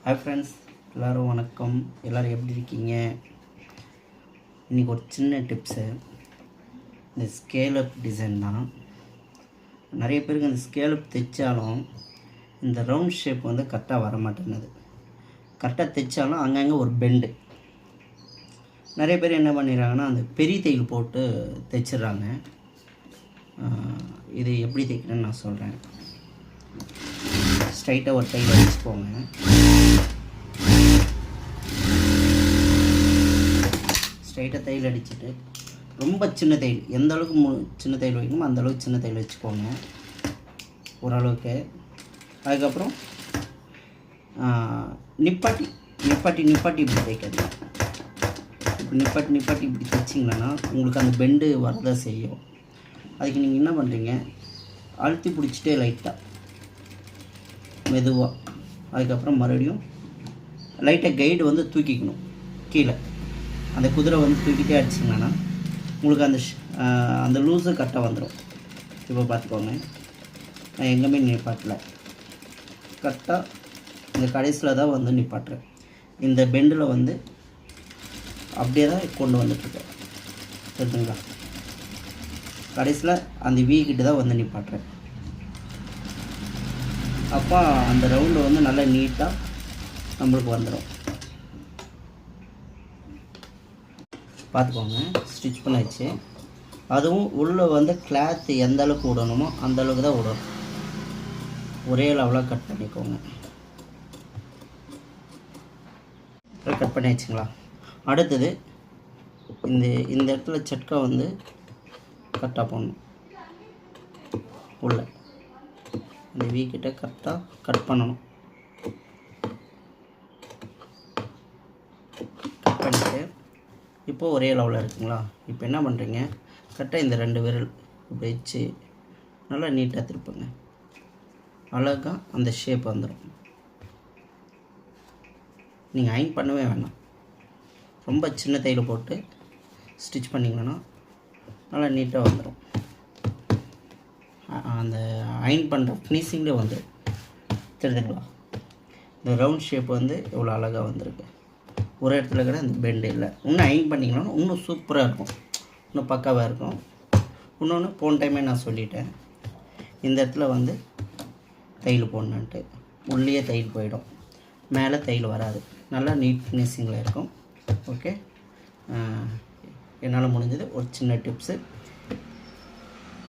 Hi friends, எல்லோரும் வணக்கம். எல்லோரும் எப்படி இருக்கீங்க? இன்றைக்கி ஒரு சின்ன டிப்ஸு. இந்த ஸ்கேலப் டிசைன் தான். நிறைய பேருக்கு இந்த ஸ்கேலப் தைச்சாலும் இந்த ரவுண்ட் ஷேப் வந்து கரெக்டாக வர மாட்டேங்குது. கரெக்டாக தைச்சாலும் அங்கங்கே ஒரு பெண்டு. நிறைய பேர் என்ன பண்ணிடுறாங்கன்னா அந்த பெரிய தையல் போட்டு தைச்சிட்றாங்க. இது எப்படி தைக்கிறேன்னு நான் சொல்கிறேன். ஸ்ட்ரைட்டாக ஒரு தையல் அடிச்சுக்கோங்க. ஸ்ட்ரைட்டாக தையல் அடிச்சுட்டு ரொம்ப சின்ன தையல், எந்த அளவுக்கு சின்ன தையல் வைக்கணுமோ அந்தளவுக்கு சின்ன தையல் வச்சுக்கோங்க ஓரளவுக்கு. அதுக்கப்புறம் நிப்பாட்டி இப்படி தைக்காது. நிப்பாட்டி இப்படி தைச்சிங்கன்னா உங்களுக்கு அந்த பெண்டு வரதான் செய்யும். அதுக்கு நீங்கள் என்ன பண்ணுறீங்க, அழுத்தி பிடிச்சிட்டே லைட்டாக மெதுவாக. அதுக்கப்புறம் மறுபடியும் லைட்டாக கைடு வந்து தூக்கிக்கணும் கீழே. அந்த குதிரை வந்து தூக்கிட்டே அடிச்சிங்கன்னா உங்களுக்கு அந்த லூஸு கரெக்டாக வந்துடும். இப்போ பார்த்துக்கோங்க, நான் எங்கேயுமே நிப்பாட்டல, கரெக்டாக இந்த கடைசியில் தான் வந்து நிப்பாட்டுறேன். இந்த பெண்டில் வந்து அப்படியே தான் கொண்டு வந்துட்டுருக்கேன், தெரிஞ்சுங்களா? கடைசியில் அந்த வீக்கிட்ட தான் வந்து நிப்பாட்டுறேன். அப்போ அந்த ரவுண்டு வந்து நல்லா நீட்டாக நம்மளுக்கு வந்துடும். பார்த்துக்கோங்க, ஸ்டிச் பண்ணியாச்சு. அதுவும் உள்ளே வந்து கிளாத்து எந்த அளவுக்கு விடணுமோ அந்த அளவுக்கு தான் விடணும். ஒரே லெவலாக கட் பண்ணிக்கோங்க. கட் பண்ணியாச்சுங்களா? அடுத்தது இந்த இடத்துல சட்கா வந்து கரெக்டாக போடணும். உள்ள இந்த வீக்கிட்ட கரெக்டாக கட் பண்ணணும். கட் பண்ணிவிட்டு இப்போது ஒரே லெவலில் இருக்குங்களா? இப்போ என்ன பண்ணுறீங்க, கரெக்டாக இந்த 2 விரல் இப்படி வச்சு நல்லா நீட்டாக திருப்புங்க. அழகாக அந்த ஷேப் வந்துடும். நீங்கள் அயன் பண்ணவே வேணாம். ரொம்ப சின்ன தையல் போட்டு ஸ்டிச் பண்ணிங்கன்னா நல்லா நீட்டாக வந்துடும். அந்த அயன் பண்ணுற ஃபினிஷிங்லேயே வந்துடும், தெரிஞ்சுங்களா? இந்த ரவுண்ட் ஷேப் வந்து எவ்வளோ அழகாக வந்திருக்கு. ஒரு இடத்துல கூட அந்த பெண்டு இல்லை. இன்னும் அயன் பண்ணிங்கன்னா இன்னும் சூப்பராக இருக்கும், இன்னும் பக்காவாக இருக்கும். இன்னொன்று போன டைமே நான் சொல்லிட்டேன், இந்த இடத்துல வந்து தையல் போடணுன்ட்டு. உள்ளே தையல் போயிடும், மேலே தையல் வராது. நல்லா நீட் ஃபினிஷிங்கில் இருக்கும். ஓகே, என்னால் முடிஞ்சது ஒரு சின்ன டிப்ஸு.